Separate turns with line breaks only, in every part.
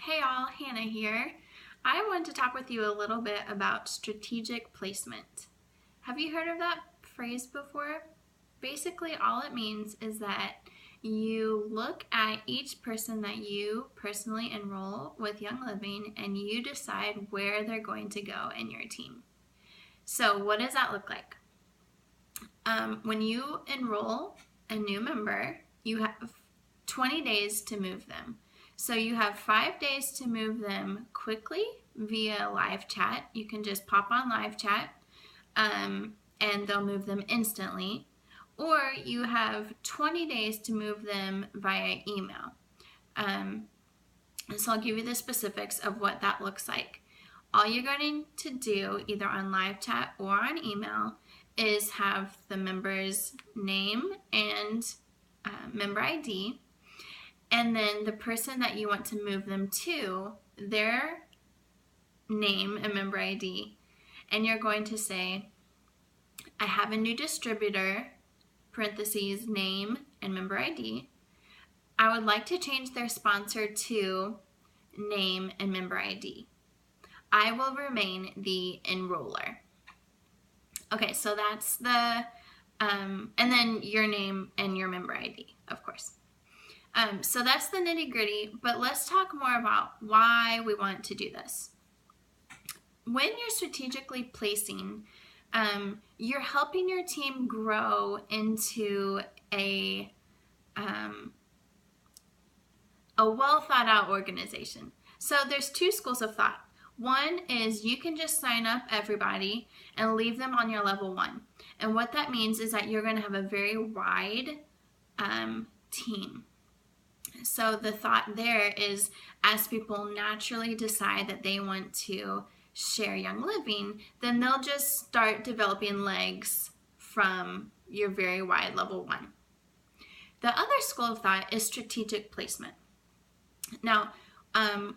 Hey all, Hannah here. I want to talk with you a little bit about strategic placement. Have you heard of that phrase before? Basically, all it means is that you look at each person that you personally enroll with Young Living and you decide where they're going to go in your team. So, what does that look like? When you enroll a new member, you have 20 days to move them. So you have 5 days to move them quickly via live chat. You can just pop on live chat and they'll move them instantly. Or you have 20 days to move them via email. So I'll give you the specifics of what that looks like. All you're going to do, either on live chat or on email, is have the member's name and member ID, and then the person that you want to move them to, their name and member ID, and you're going to say, I have a new distributor, parentheses, name and member ID. I would like to change their sponsor to name and member ID. I will remain the enroller. Okay, so that's the, and then your name and your member ID, of course. So that's the nitty gritty, but let's talk more about why we want to do this. When you're strategically placing, you're helping your team grow into a well thought out organization. So there's two schools of thought. One is you can just sign up everybody and leave them on your level 1. And what that means is that you're going to have a very wide team. So the thought there is, as people naturally decide that they want to share Young Living, then they'll just start developing legs from your very wide level 1. The other school of thought is strategic placement. Now,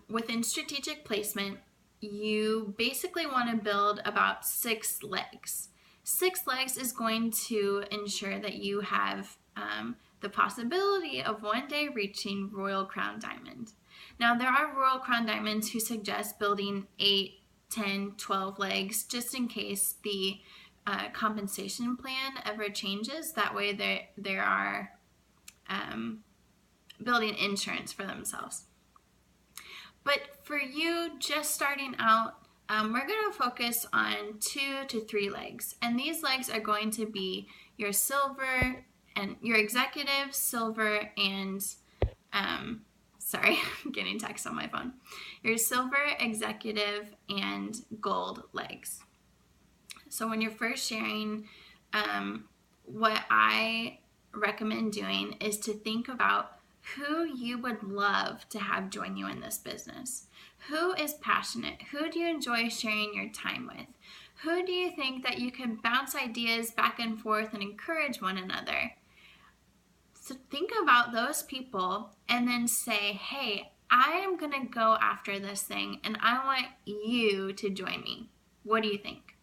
within strategic placement, you basically want to build about 6 legs. 6 legs is going to ensure that you have the possibility of one day reaching Royal Crown Diamond. Now, there are Royal Crown Diamonds who suggest building 8, 10, 12 legs just in case the compensation plan ever changes. That way they are building insurance for themselves. But for you just starting out, we're going to focus on 2 to 3 legs. And these legs are going to be your silver and your executive, silver, and, sorry, I'm getting text on my phone. Your silver, executive, and gold legs. So when you're first sharing, what I recommend doing is to think about who you would love to have join you in this business. Who is passionate? Who do you enjoy sharing your time with? Who do you think that you can bounce ideas back and forth and encourage one another? So think about those people and then say, hey, I am going to go after this thing and I want you to join me. What do you think?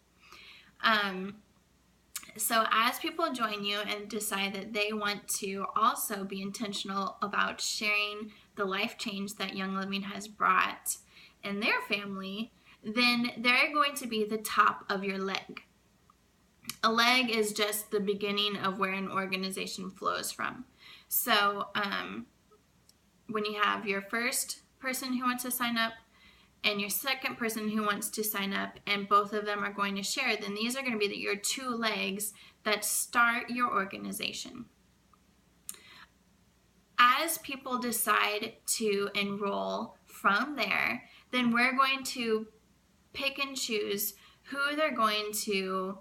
So as people join you and decide that they want to also be intentional about sharing the life change that Young Living has brought in their family, then they're going to be the top of your leg. A leg is just the beginning of where an organization flows from. So when you have your first person who wants to sign up and your second person who wants to sign up, and both of them are going to share, then these are going to be your 2 legs that start your organization. As people decide to enroll from there, then we're going to pick and choose who they're going to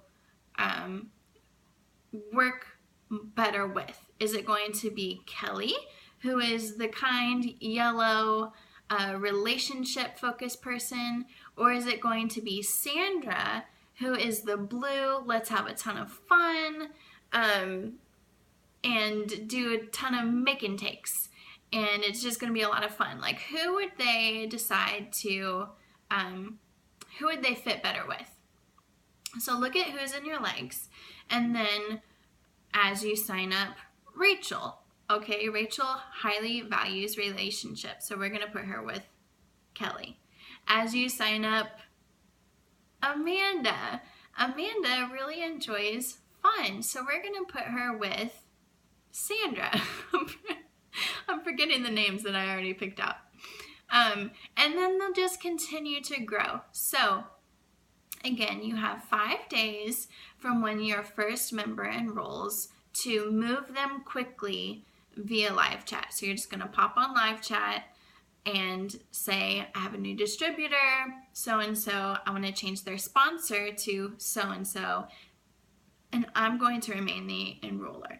work better with. Is it going to be Kelly, who is the kind, yellow, relationship focused person, or is it going to be Sandra, who is the blue, let's have a ton of fun and do a ton of make and takes, and it's just going to be a lot of fun? Like, who would they decide to who would they fit better with? So look at who's in your legs, and then as you sign up, Rachel. Okay, Rachel highly values relationships, so we're going to put her with Kelly. As you sign up, Amanda. Amanda really enjoys fun, so we're going to put her with Sandra. I'm forgetting the names that I already picked out. And then they'll just continue to grow. So again, you have 5 days from when your first member enrolls to move them quickly via live chat. So you're just going to pop on live chat and say, I have a new distributor, so-and-so. I want to change their sponsor to so-and-so, and I'm going to remain the enroller.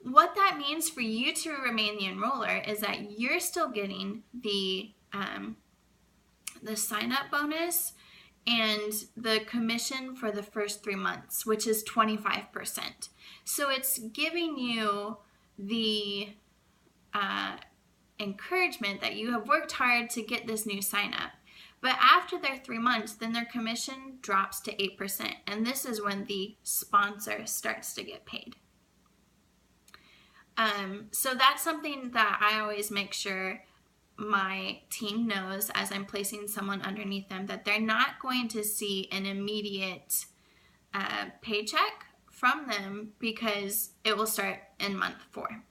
What that means for you to remain the enroller is that you're still getting the sign-up bonus and the commission for the first 3 months, which is 25%. So it's giving you the encouragement that you have worked hard to get this new sign-up. But after their 3 months, then their commission drops to 8%. And this is when the sponsor starts to get paid. So that's something that I always make sure my team knows as I'm placing someone underneath them, that they're not going to see an immediate paycheck from them, because it will start in month 4.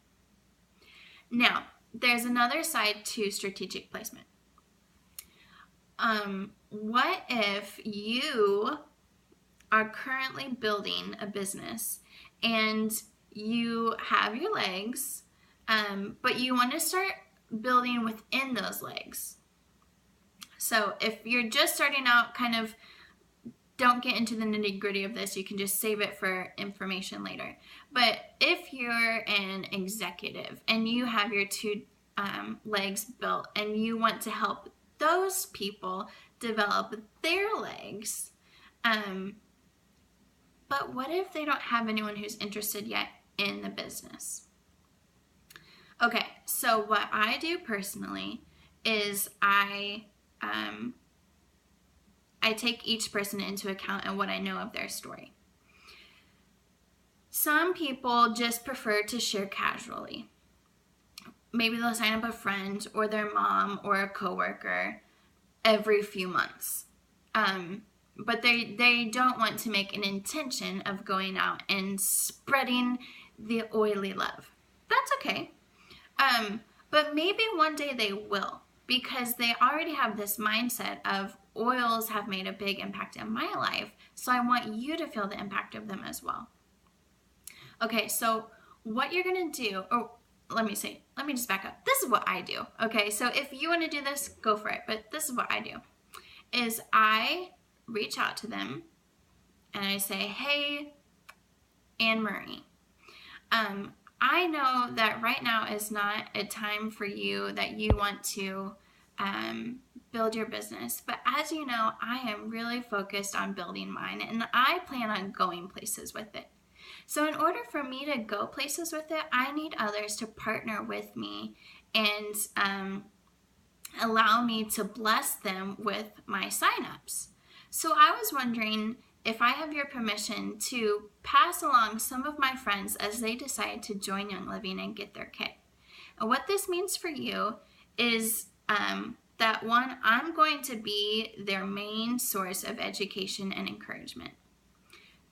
Now, there's another side to strategic placement. What if you are currently building a business and you have your legs, but you want to start building within those legs? So if you're just starting out, kind of don't get into the nitty-gritty of this. You can just save it for information later. But if you're an executive and you have your 2 legs built and you want to help those people develop their legs, but what if they don't have anyone who's interested yet in the business? Okay, so what I do personally is I take each person into account and what I know of their story. Some people just prefer to share casually. Maybe they'll sign up a friend or their mom or a coworker every few months. But they don't want to make an intention of going out and spreading the oily love. That's okay. But maybe one day they will, because they already have this mindset of oils have made a big impact in my life, so I want you to feel the impact of them as well. Okay, so what you're going to do, or let me just back up. This is what I do. Okay, so if you want to do this, go for it. But this is what I do, is I reach out to them and I say, hey, Anne Marie, I know that right now is not a time for you that you want to build your business. But as you know, I am really focused on building mine, and I plan on going places with it. So in order for me to go places with it, I need others to partner with me and allow me to bless them with my signups. So I was wondering if I have your permission to pass along some of my friends as they decide to join Young Living and get their kit. And what this means for you is that, one, I'm going to be their main source of education and encouragement.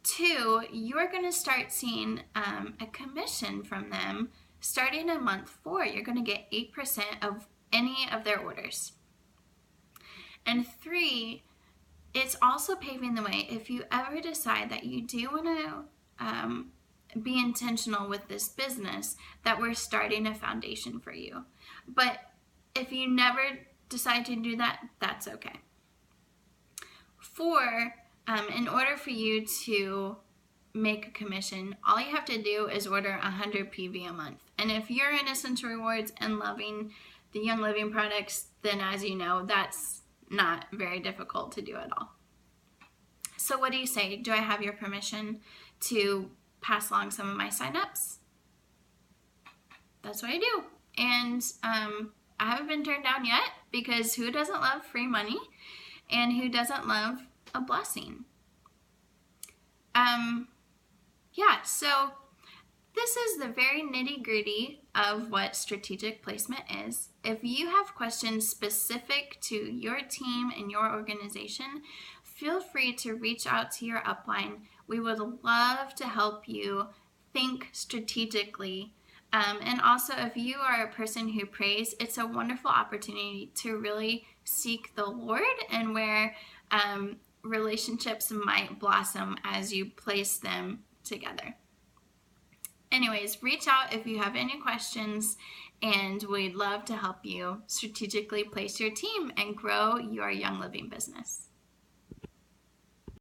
2, you're going to start seeing a commission from them starting in month 4. You're going to get 8% of any of their orders. And 3, it's also paving the way if you ever decide that you do want to be intentional with this business, that we're starting a foundation for you. But if you never decide to do that, that's okay. 4, in order for you to make a commission, all you have to do is order 100 PV a month. And if you're in Essential Rewards and loving the Young Living products, then as you know, that's not very difficult to do at all. So what do you say? Do I have your permission to pass along some of my signups? That's what I do. And I haven't been turned down yet, because who doesn't love free money, and who doesn't love a blessing? Yeah, so this is the very nitty-gritty of what strategic placement is. If you have questions specific to your team and your organization, feel free to reach out to your upline. We would love to help you think strategically. And also, if you are a person who prays, it's a wonderful opportunity to really seek the Lord and where relationships might blossom as you place them together. Anyways, reach out if you have any questions, and we'd love to help you strategically place your team and grow your Young Living business.